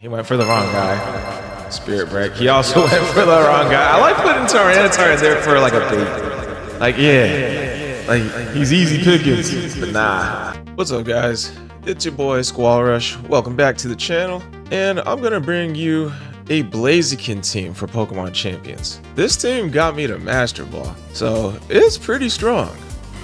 He went for the wrong guy. Spirit break. He also went for the wrong guy. I like putting Tyranitar in there for like a bait. Like, yeah. Like, he's easy pickings, but nah. What's up, guys? It's your boy, Squall Rush. Welcome back to the channel. And I'm gonna bring you a Blaziken team for Pokemon Champions. This team got me to Master Ball, so it's pretty strong.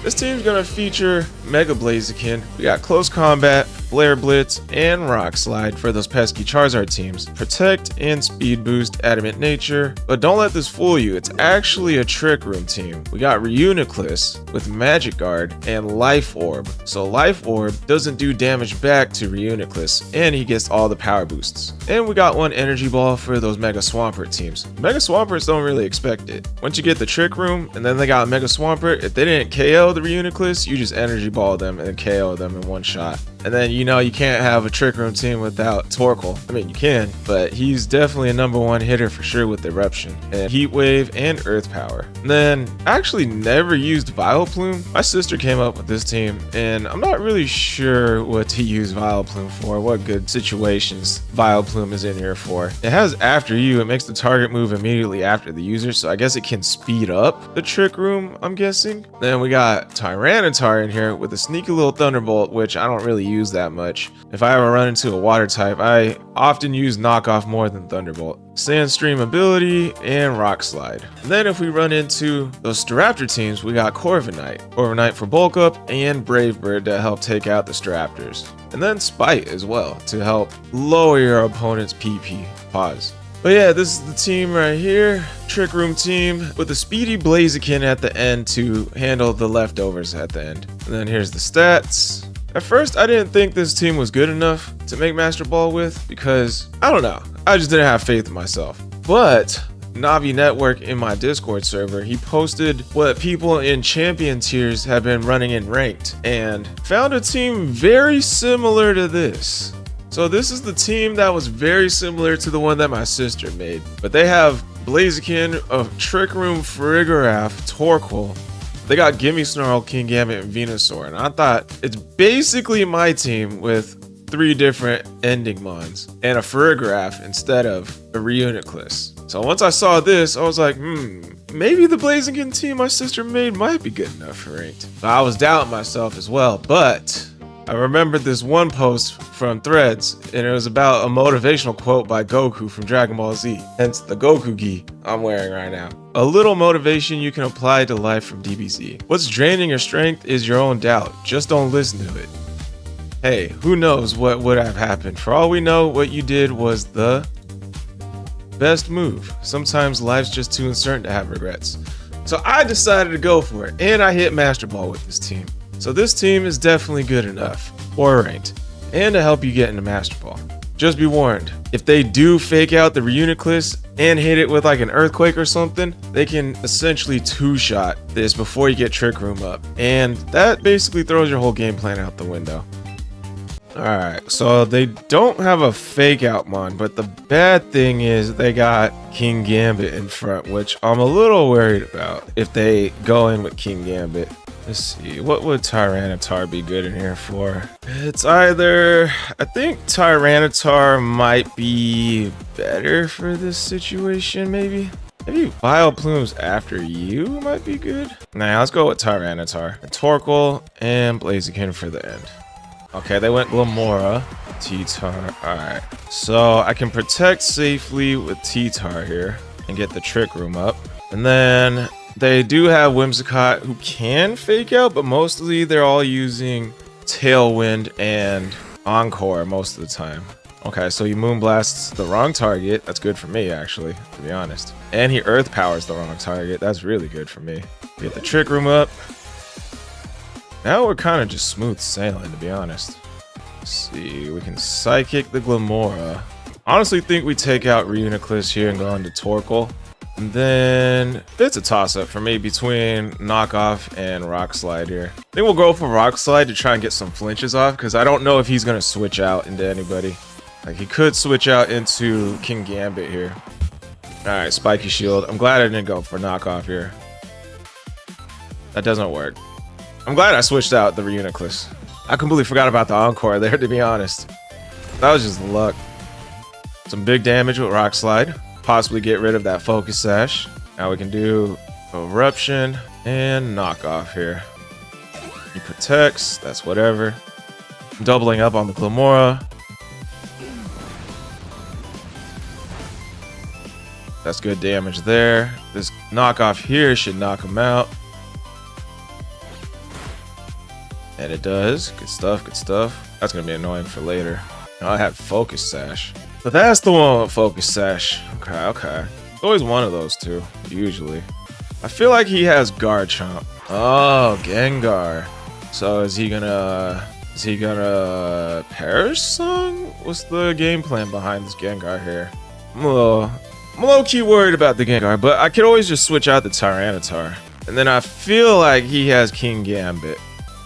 This team's gonna feature Mega Blaziken. We got Close Combat, Flare Blitz, and Rock Slide for those pesky Charizard teams. Protect and Speed Boost, Adamant Nature. But don't let this fool you, it's actually a Trick Room team. We got Reuniclus with Magic Guard and Life Orb. So Life Orb doesn't do damage back to Reuniclus, and he gets all the power boosts. And we got one Energy Ball for those Mega Swampert teams. Mega Swamperts don't really expect it. Once you get the Trick Room, and then they got Mega Swampert, if they didn't KO the Reuniclus, you just Energy Ball them and KO them in one shot. And then you know you can't have a Trick Room team without Torkoal. I mean, you can, but he's definitely a #1 hitter for sure with Eruption and Heat Wave and Earth Power. And then I actually never used Vileplume. My sister came up with this team, and I'm not really sure what to use Vileplume for, what good situations Vileplume is in here for. It has After You, it makes the target move immediately after the user, so I guess it can speed up the Trick Room, I'm guessing. Then we got Tyranitar in here with a sneaky little Thunderbolt, which I don't really use that much. If I ever run into a water type, I often use Knockoff more than Thunderbolt. Sandstream ability and Rock Slide. And then if we run into those Staraptor teams, we got Corviknight. Corviknight for bulk up and Brave Bird to help take out the Staraptors. And then Spite as well to help lower your opponent's PP. Pause. But yeah, this is the team right here. Trick Room team with a speedy Blaziken at the end to handle the leftovers at the end. And then here's the stats. At first, I didn't think this team was good enough to make Master Ball with because, I don't know, I just didn't have faith in myself. But Navi Network in my Discord server, he posted what people in champion tiers have been running in ranked and found a team very similar to this. So this is the team that was very similar to the one that my sister made. But they have Blaziken, of Trick Room, Farigiraf, Torkoal. They got Gimme Snarl, Kingambit, and Venusaur, and I thought it's basically my team with 3 different ending mons and a Farigiraf instead of a Reuniclus. So once I saw this, I was like, maybe the Blaziken team my sister made might be good enough for ranked. So I was doubting myself as well, but I remembered this one post from Threads, and it was about a motivational quote by Goku from Dragon Ball Z, hence the Goku gi I'm wearing right now. A little motivation you can apply to life from DBZ. What's draining your strength is your own doubt. Just don't listen to it. Hey, who knows what would have happened? For all we know, what you did was the best move. Sometimes life's just too uncertain to have regrets. So I decided to go for it, and I hit Master Ball with this team. So this team is definitely good enough, or ranked, and to help you get into Master Ball. Just be warned, if they do fake out the Reuniclus and hit it with like an Earthquake or something, they can essentially 2-shot this before you get Trick Room up. And that basically throws your whole game plan out the window. Alright, so they don't have a fake out mon, but the bad thing is they got Kingambit in front, which I'm a little worried about if they go in with Kingambit. Let's see, what would Tyranitar be good in here for? It's either, I think Tyranitar might be better for this situation, maybe? Maybe Vileplume's After You might be good? Nah, let's go with Tyranitar. Torkoal and Blaziken for the end. Okay, they went Glamora, T-Tar, alright. So I can protect safely with T-Tar here and get the Trick Room up. And then they do have Whimsicott who can fake out, but mostly they're all using Tailwind and Encore most of the time. Okay, so he Moonblasts the wrong target. That's good for me, actually, to be honest. And he Earth Powers the wrong target. That's really good for me. Get the Trick Room up. Now we're kind of just smooth sailing, to be honest. Let's see, we can Psychic the Glamora. Honestly think we take out Reuniclus here and go into Torkoal. And then it's a toss-up for me between Knockoff and Rock Slide here. I think we'll go for Rock Slide to try and get some flinches off, because I don't know if he's going to switch out into anybody. Like, he could switch out into Kingambit here. Alright, Spiky Shield. I'm glad I didn't go for Knockoff here. That doesn't work. I'm glad I switched out the Reuniclus. I completely forgot about the Encore there, to be honest. That was just luck. some big damage with Rock Slide. Possibly get rid of that Focus Sash. Now we can do Eruption and Knock Off here. He protects, that's whatever. Doubling up on the Clamora. That's good damage there. This Knock Off here should knock him out. And it does. Good stuff, good stuff. That's gonna be annoying for later. Now I have Focus Sash. So that's the one with Focus Sash. Okay. It's always one of those two, usually. I feel like he has Garchomp. Oh, Gengar. So is he gonna Perish Song? What's the game plan behind this Gengar here? I'm a low-key worried about the Gengar, but I could always just switch out the Tyranitar. And then I feel like he has King Gambit.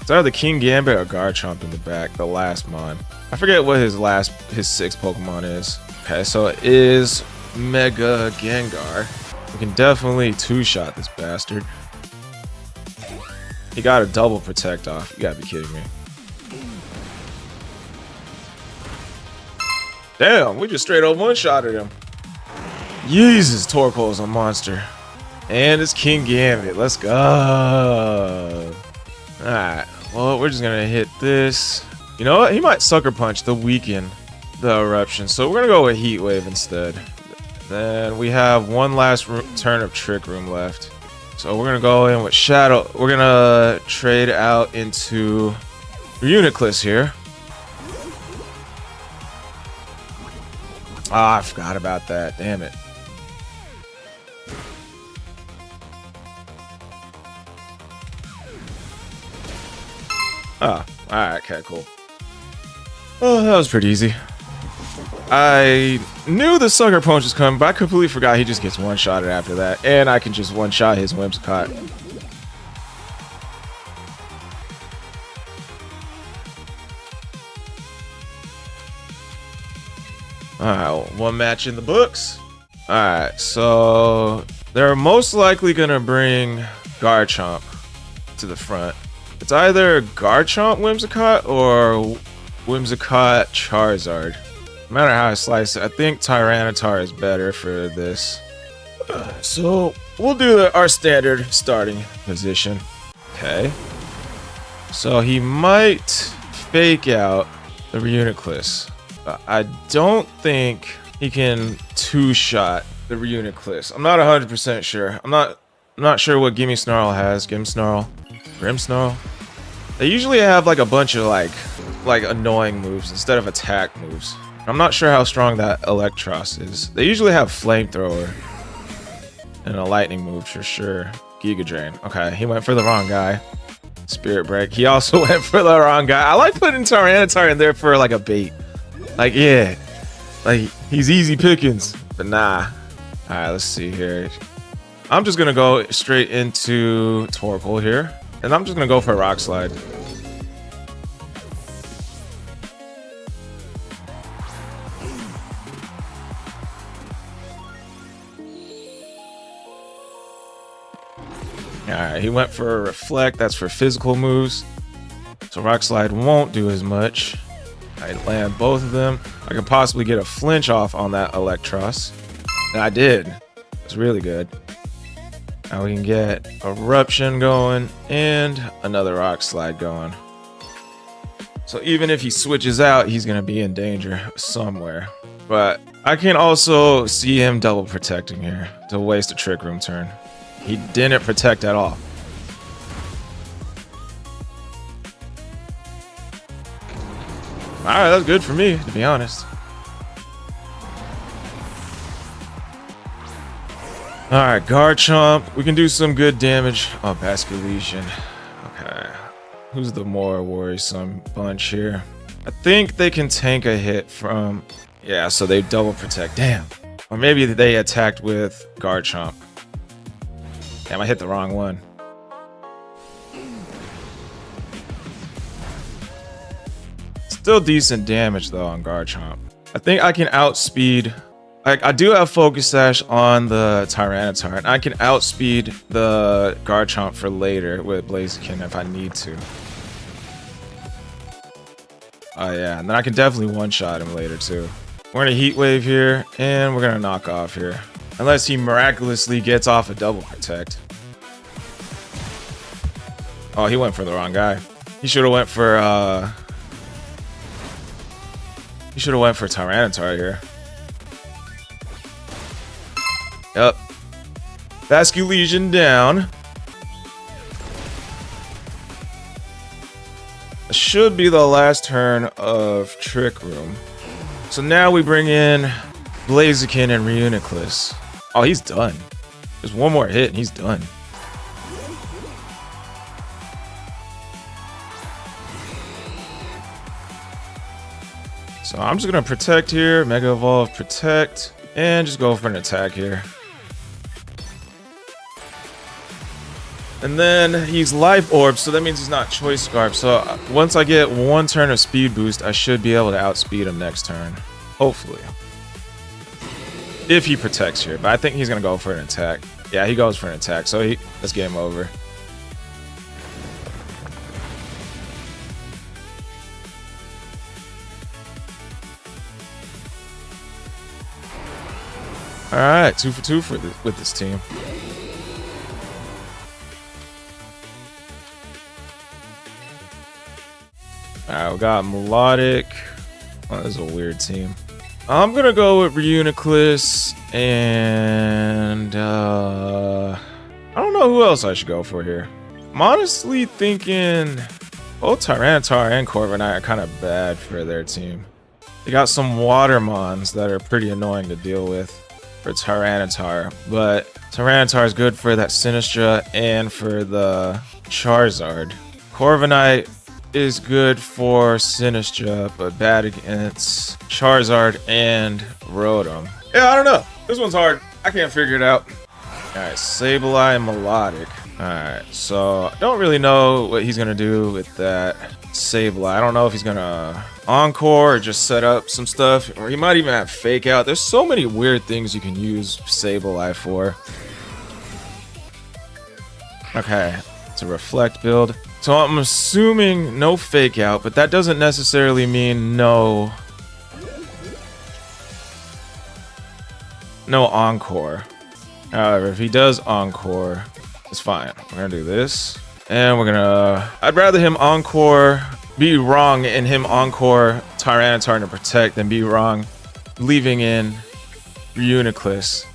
It's either King Gambit or Garchomp in the back, the last mon. I forget what his sixth Pokemon is. Okay, so it is Mega Gengar. We can definitely two-shot this bastard. He got a double protect off. You gotta be kidding me. Damn, we just straight up one-shotted him. Jesus, Torkoal's a monster. And it's King Gambit. Let's go. Alright, well, we're just gonna hit this. You know what? He might Sucker Punch to weaken the Eruption. So we're gonna go with Heat Wave instead. Then we have one last turn of Trick Room left. So we're gonna go in with Shadow. We're gonna trade out into Uniclus here. Ah, I forgot about that. Damn it. Oh, alright, okay, cool. Oh, that was pretty easy. I knew the Sucker Punch was coming, but I completely forgot he just gets one-shotted after that. And I can just one-shot his Whimsicott. Alright, one match in the books. Alright, so they're most likely gonna bring Garchomp to the front. It's either Garchomp Whimsicott or Whimsicott Charizard. No matter how I slice it, I think Tyranitar is better for this. So we'll do our standard starting position. Okay. So he might fake out the Reuniclus. I don't think he can two-shot the Reuniclus. I'm not 100% sure. I'm not sure what Gimme Snarl has. Grimmsnarl. They usually have like a bunch of like annoying moves instead of attack moves. I'm not sure how strong that Electros is. They usually have Flamethrower and a lightning move for sure. Giga Drain. Okay, he went for the wrong guy. Spirit Break. He also went for the wrong guy. I like putting Tyranitar in there for like a bait. Like, yeah. Like, he's easy pickings. But nah. Alright, let's see here. I'm just gonna go straight into Torkoal here. And I'm just gonna go for a Rock Slide. Alright, he went for a Reflect. That's for physical moves. So Rock Slide won't do as much. I land both of them. I could possibly get a flinch off on that Electros. And I did. It's really good. Now we can get Eruption going and another Rock Slide going. So even if he switches out, he's going to be in danger somewhere. But I can also see him double protecting here to waste a Trick Room turn. He didn't protect at all. Alright, that's good for me, to be honest. Alright, Garchomp. We can do some good damage. Oh, Basculation. Okay. Who's the more worrisome bunch here? I think they can tank a hit from... Yeah, so they double protect. Damn. Or maybe they attacked with Garchomp. Damn, I hit the wrong one. Still decent damage though on Garchomp. I think I can outspeed. I do have Focus Sash on the Tyranitar, and I can outspeed the Garchomp for later with Blaziken if I need to. Oh yeah, and then I can definitely one-shot him later too. We're gonna heat wave here, and we're gonna knock off here. Unless he miraculously gets off a double protect. Oh, he went for the wrong guy. He should have went for Tyranitar here. Yep. Vasculesion down. This should be the last turn of Trick Room. So now we bring in Blaziken and Reuniclus. Oh, he's done. Just one more hit and he's done. So I'm just gonna protect here, Mega Evolve, protect, and just go for an attack here. And then he's Life Orb, so that means he's not Choice Scarf. So once I get one turn of speed boost, I should be able to outspeed him next turn. Hopefully. If he protects here, but I think he's gonna go for an attack. Yeah, he goes for an attack, so that's game over. Alright, 2 for 2 with this team. Alright, we got Melodic. Oh, this is a weird team. I'm gonna go with Reuniclus and I don't know who else I should go for here. I'm honestly thinking both Tyranitar and Corviknight are kind of bad for their team. They got some water mons that are pretty annoying to deal with for Tyranitar, but Tyranitar is good for that Sinistra and for the Charizard. Corviknight is good for Sinistra, but bad against Charizard and Rotom. Yeah, I don't know. This one's hard. I can't figure it out. Alright, Sableye and Melodic. Alright, so I don't really know what he's gonna do with that Sableye. I don't know if he's gonna Encore or just set up some stuff, or he might even have Fake Out. There's so many weird things you can use Sableye for. Okay, it's a Reflect build. So I'm assuming no Fake Out, but that doesn't necessarily mean no Encore. However, if he does Encore, it's fine. We're gonna do this, and we're gonna... I'd rather him Encore, be wrong, and him Encore Tyranitar to protect than be wrong leaving in Reuniclus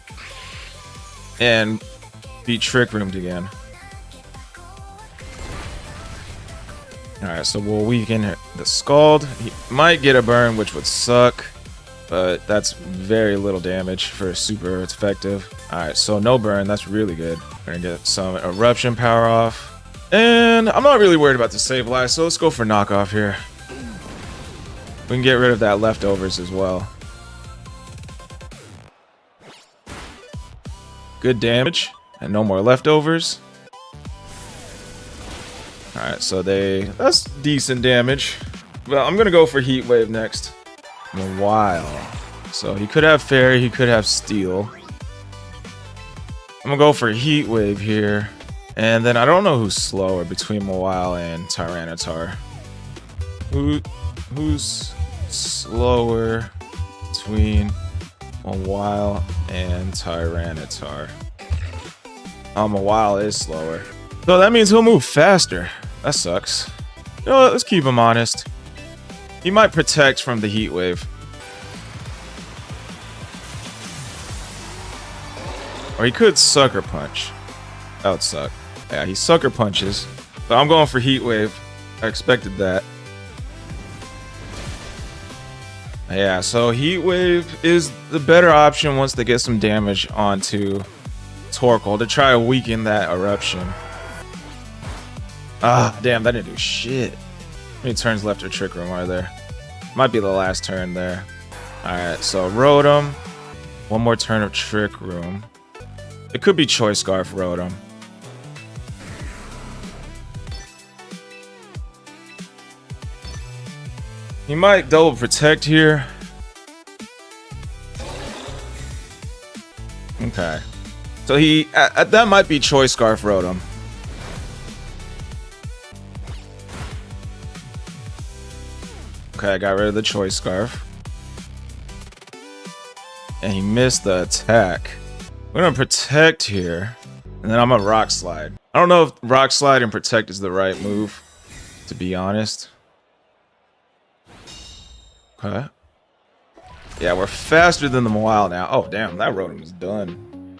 and be Trick Roomed again. Alright, so we'll weaken the Scald. He might get a burn, which would suck, but that's very little damage for super effective. Alright, so no burn. That's really good. We're gonna get some Eruption power off. And I'm not really worried about the Sableye, so let's go for knockoff here. We can get rid of that leftovers as well. Good damage, and no more leftovers. Alright, so that's decent damage. Well, I'm gonna go for Heat Wave next. In a while. So he could have Fairy, he could have Steel. I'm gonna go for Heat Wave here. And then I don't know who's slower between Mawile and Tyranitar. Who's slower between Mawile and Tyranitar? Oh, Mawile is slower. So that means he'll move faster. That sucks. You know what? Let's keep him honest. He might protect from the Heat Wave. Or he could Sucker Punch. That would suck. Yeah, he Sucker Punches. But I'm going for Heat Wave. I expected that. Yeah, so Heat Wave is the better option once they get some damage onto Torkoal to try to weaken that Eruption. Ah, damn, that didn't do shit. How many turns left of Trick Room are there? Might be the last turn there. Alright, so Rotom. One more turn of Trick Room. It could be Choice Scarf Rotom. He might double protect here. Okay. So that might be Choice Scarf Rotom. Okay, I got rid of the Choice Scarf. and he missed the attack. We're gonna protect here, and then I'm gonna rock slide. I don't know if rock slide and protect is the right move, to be honest. Okay. Yeah, we're faster than the Moal now. Oh, damn, that Rotom is done.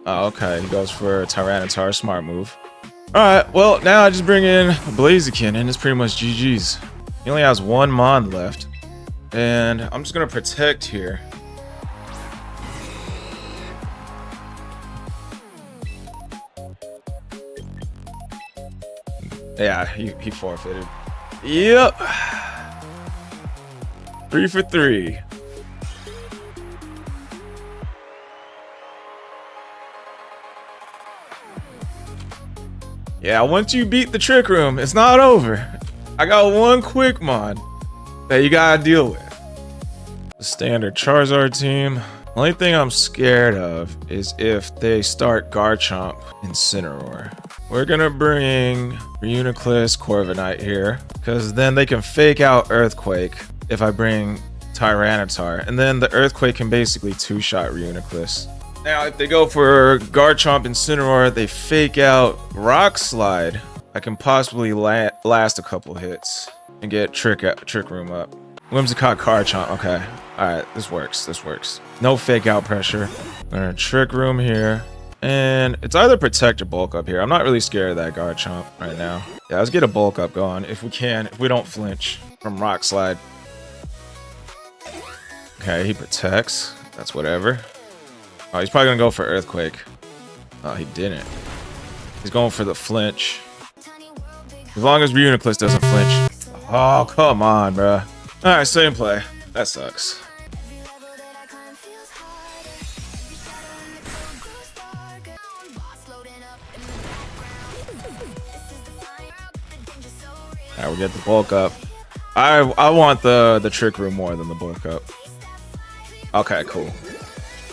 Oh, okay, he goes for a Tyranitar, smart move. Alright, well, now I just bring in Blaziken, and it's pretty much GG's. He only has one Mon left. And I'm just gonna protect here. Yeah, he forfeited. Yep. 3 for 3. Yeah, once you beat the Trick Room, it's not over. I got one quick mod that you gotta deal with. The standard Charizard team. Only thing I'm scared of is if they start Garchomp Incineroar. We're gonna bring Reuniclus, Corviknight here, because then they can fake out Earthquake if I bring Tyranitar, and then the Earthquake can basically two-shot Reuniclus. Now, if they go for Garchomp Incineroar, they fake out Rock Slide. I can possibly last a couple hits and get Trick Room up. Whimsicott Garchomp. Okay. Alright, this works. This works. No fake out pressure. We're gonna Trick Room here. And it's either Protect or Bulk Up here. I'm not really scared of that Garchomp right now. Yeah, let's get a Bulk Up going if we can. If we don't flinch from Rock Slide. Okay, he protects. That's whatever. Oh, he's probably gonna go for Earthquake. Oh, he didn't. He's going for the flinch. As long as Reuniclus doesn't flinch. Oh, come on, bruh. Alright, same play. That sucks. Alright, we get the Bulk Up. I want the Trick Room more than the Bulk Up. Okay, cool.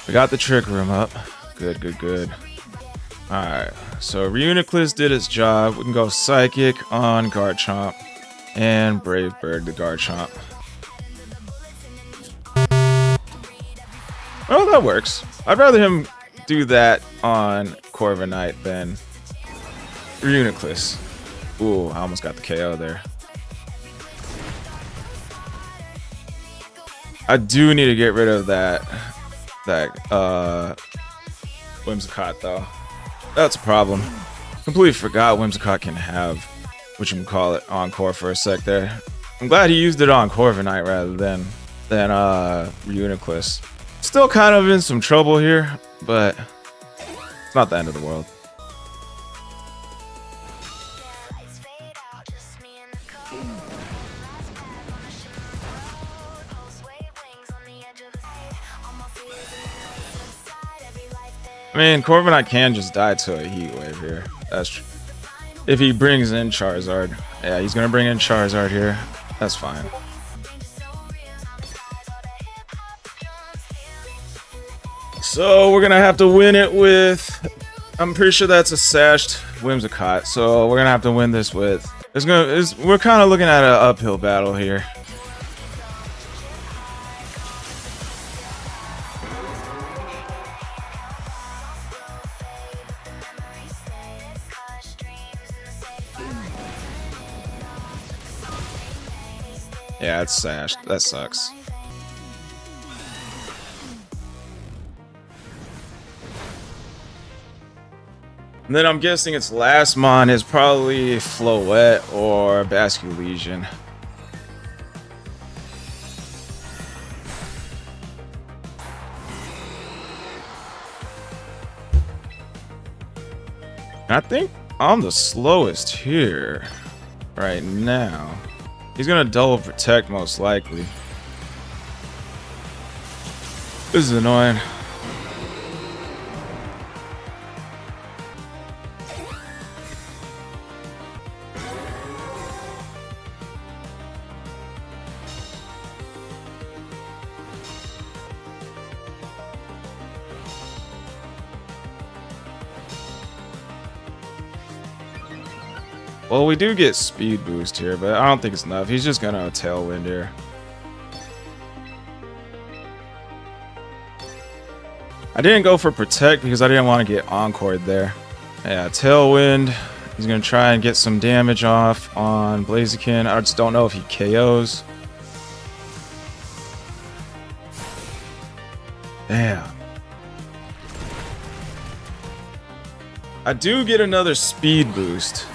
We got the Trick Room up. Good, good, good. Alright, so Reuniclus did its job. We can go Psychic on Garchomp and Brave Bird the Garchomp. Oh, that works. I'd rather him do that on Corviknight than Reuniclus. Ooh, I almost got the KO there. I do need to get rid of that Whimsicott though. That's a problem. Completely forgot Whimsicott can have whatchamacallit Encore for a sec there. I'm glad he used it on Corviknight rather than Reuniclus. Still kind of in some trouble here, but it's not the end of the world. I mean, Corviknight can just die to a Heat Wave here. That's true. If he brings in Charizard. Yeah, he's going to bring in Charizard here. That's fine. So we're going to have to win it with... I'm pretty sure that's a sashed Whimsicott. So we're going to have to win this with... We're kind of looking at an uphill battle here. Yeah, it's sashed. That sucks. And then I'm guessing its last mon is probably Floette or Basculegion. And I think I'm the slowest here right now. He's gonna double protect most likely. This is annoying. Well, we do get speed boost here, but I don't think it's enough. He's just gonna tailwind here. I didn't go for protect because I didn't want to get encored there. Yeah, tailwind. He's gonna try and get some damage off on Blaziken. I just don't know if he KOs. Damn. I do get another speed boost.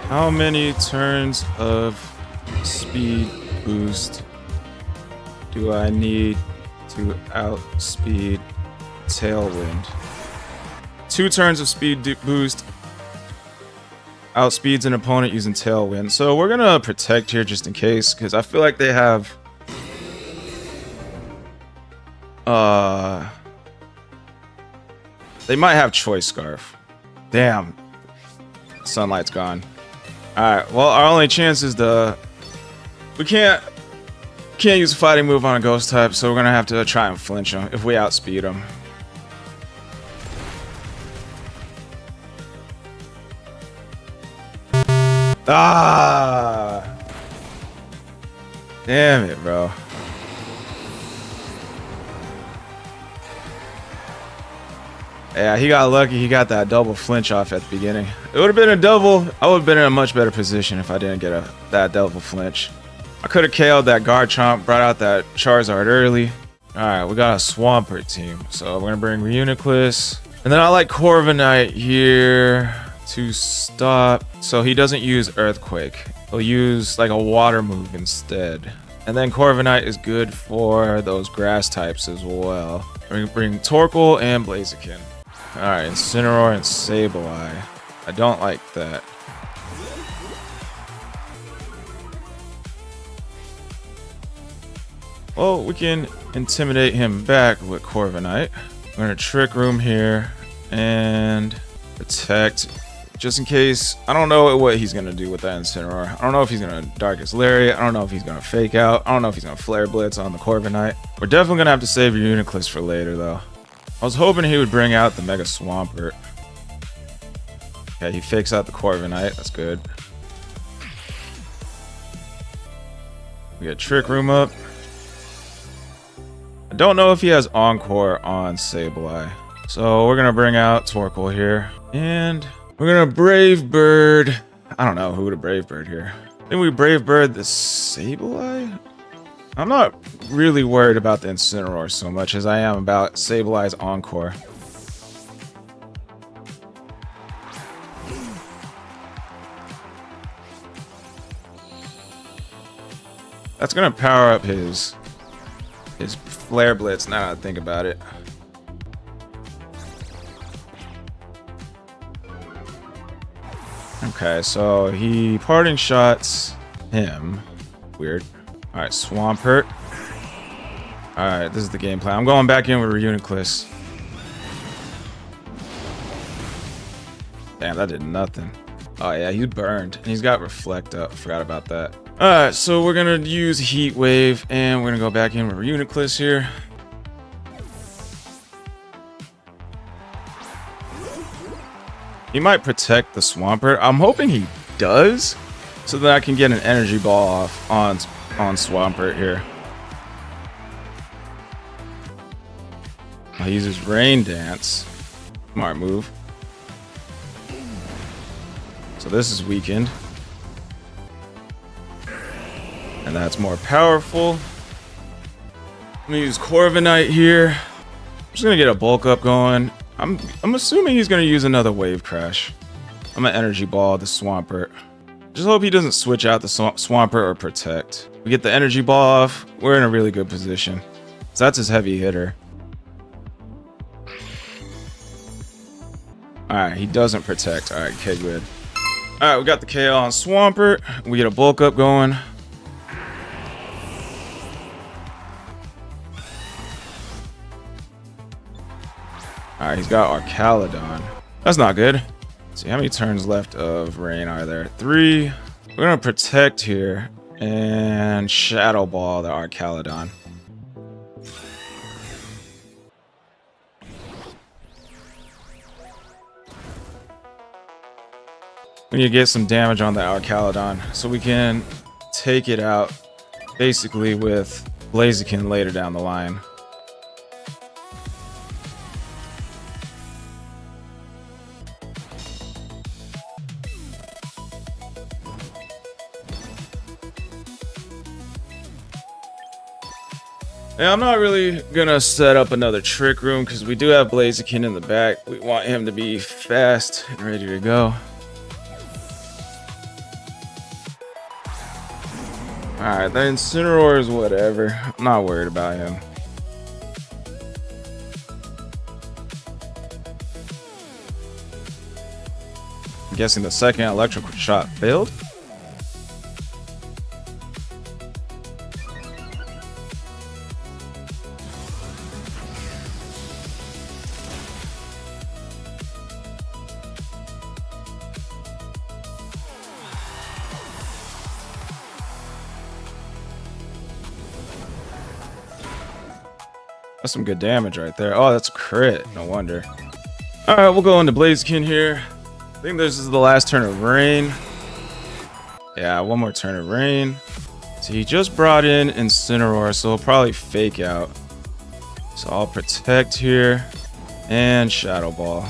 How many turns of speed boost do I need to outspeed Tailwind? 2 turns of speed boost outspeeds an opponent using Tailwind. So we're gonna protect here just in case, because I feel like they have they might have Choice Scarf. Damn. Sunlight's gone. Alright, well, our only chance is we can't use a fighting move on a ghost type, so we're gonna have to try and flinch him if we outspeed him. Ah! Damn it, bro. Yeah, he got lucky. He got that double flinch off at the beginning. It would have been a double. I would have been in a much better position if I didn't get that double flinch. I could have KO'd that Garchomp, brought out that Charizard early. Alright, we got a Swampert team. So we're going to bring Reuniclus. And then I like Corviknight here to stop. So he doesn't use Earthquake. He'll use like a water move instead. And then Corviknight is good for those grass types as well. We're going to bring Torkoal and Blaziken. Alright, Incineroar and Sableye. I don't like that. Well, we can intimidate him back with Corviknight. We're going to Trick Room here and protect. Just in case. I don't know what he's going to do with that Incineroar. I don't know if he's going to Darkest Lariat. I don't know if he's going to Fake Out. I don't know if he's going to Flare Blitz on the Corviknight. We're definitely going to have to save Reuniclus for later, though. I was hoping he would bring out the Mega Swampert. Okay, he fakes out the Corviknight. That's good. We got Trick Room up. I don't know if he has Encore on Sableye. So we're going to bring out Torkoal here. And we're going to Brave Bird. I don't know who to Brave Bird here. Then we Brave Bird the Sableye? I'm not really worried about the Incineroar so much as I am about Sableye's Encore. That's gonna power up his Flare Blitz now that I think about it. Okay, so he parting shots him. Weird. Alright, Swampert. Alright, this is the game plan. I'm going back in with Reuniclus. Damn, that did nothing. Oh yeah, he's burned. And he's got Reflect up. Forgot about that. Alright, so we're gonna use Heat Wave and we're gonna go back in with Reuniclus here. He might protect the Swampert. I'm hoping he does, so that I can get an energy ball off on Swampert here. He uses Rain Dance. Smart move. So this is weakened. And that's more powerful. I'm gonna use Corviknight here. I'm just gonna get a bulk up going. I'm assuming he's gonna use another Wave Crash. I'm gonna Energy Ball the Swampert. Just hope he doesn't switch out the Swampert or Protect. We get the Energy Ball off. We're in a really good position. So that's his heavy hitter. Alright, he doesn't Protect. Alright, okay, good. Alright, we got the KO on Swampert. We get a bulk up going. Alright, he's got Arcaludon. That's not good. Let's see, how many turns left of Rain are there? 3. We're gonna Protect here and Shadow Ball the Arcaludon. We need to get some damage on that Archaludon so we can take it out basically with Blaziken later down the line. Now, I'm not really gonna set up another trick room because we do have Blaziken in the back. We want him to be fast and ready to go. Alright, the Incineroar is whatever. I'm not worried about him. I'm guessing the second electrical shot failed. That's some good damage right there. Oh, that's a crit. No wonder. All right, we'll go into Blaziken here. I think this is the last turn of rain. Yeah, one more turn of rain. So he just brought in Incineroar, so he'll probably fake out. So I'll protect here and Shadow Ball.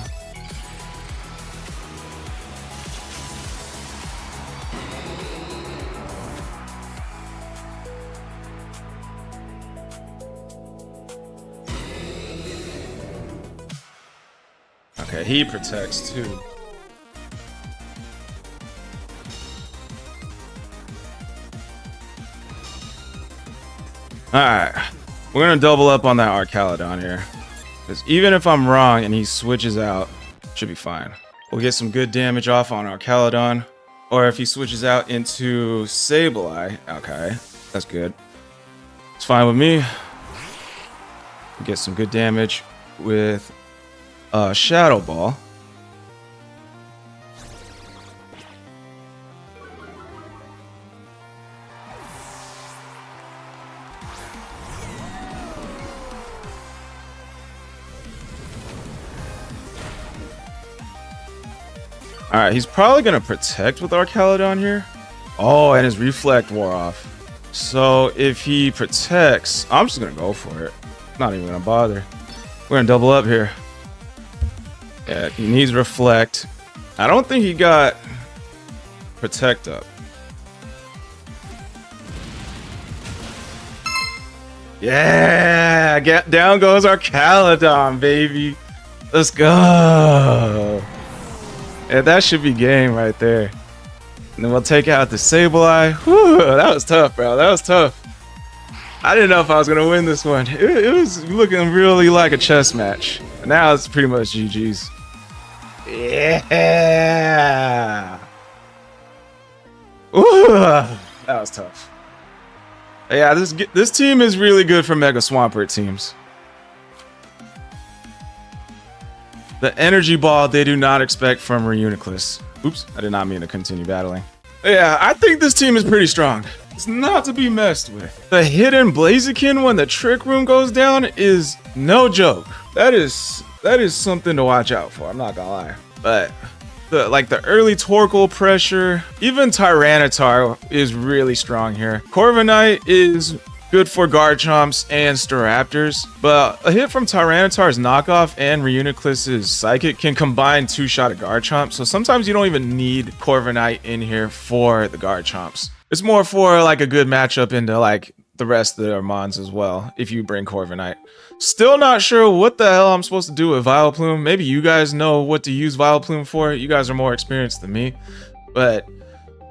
Okay, he protects too. Alright, we're gonna double up on that Archaludon here. Because even if I'm wrong and he switches out, should be fine. We'll get some good damage off on Archaludon. Or if he switches out into Sableye, okay, that's good. It's fine with me. We'll get some good damage with Shadow Ball. Alright, he's probably gonna protect with Archaludon here. Oh, and his Reflect wore off. So if he protects, I'm just gonna go for it. Not even gonna bother. We're gonna double up here. Yeah, he needs Reflect. I don't think he got Protect up. Yeah, down goes Archaludon, baby. Let's go. Yeah, that should be game right there. And then we'll take out the Sableye. Whew, that was tough, bro. That was tough. I didn't know if I was gonna win this one. It was looking really like a chess match. Now it's pretty much GG's. Yeah. Ooh, that was tough. Yeah, this team is really good for Mega Swampert teams. The energy ball they do not expect from Reuniclus. Oops, I did not mean to continue battling. Yeah, I think this team is pretty strong. It's not to be messed with. The hidden Blaziken when the trick room goes down is no joke. That is something to watch out for, I'm not gonna lie. But the early Torkoal pressure, even Tyranitar is really strong here. Corviknight is good for Garchomps and Staraptors, but a hit from Tyranitar's knockoff and Reuniclus's Psychic can combine two-shot at Garchomp, so sometimes you don't even need Corviknight in here for the Garchomps. It's more for like a good matchup into like the rest of their mons as well, if you bring Corviknight. Still not sure what the hell I'm supposed to do with Vileplume. Maybe you guys know what to use Vileplume for. You guys are more experienced than me. But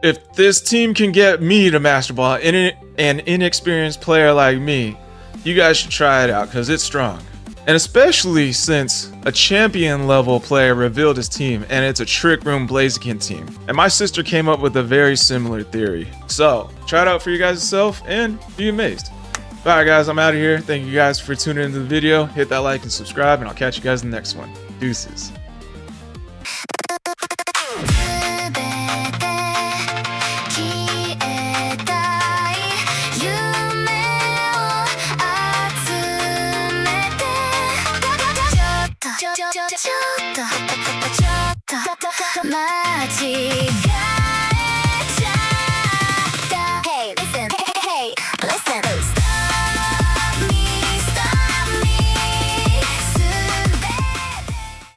if this team can get me to Master Ball, an inexperienced player like me, you guys should try it out because it's strong. And especially since a champion level player revealed his team and it's a Trick Room Blaziken team. And my sister came up with a very similar theory. So try it out for you guys yourself and be amazed. Alright guys, I'm out of here. Thank you guys for tuning into the video. Hit that like and subscribe and I'll catch you guys in the next one. Deuces. You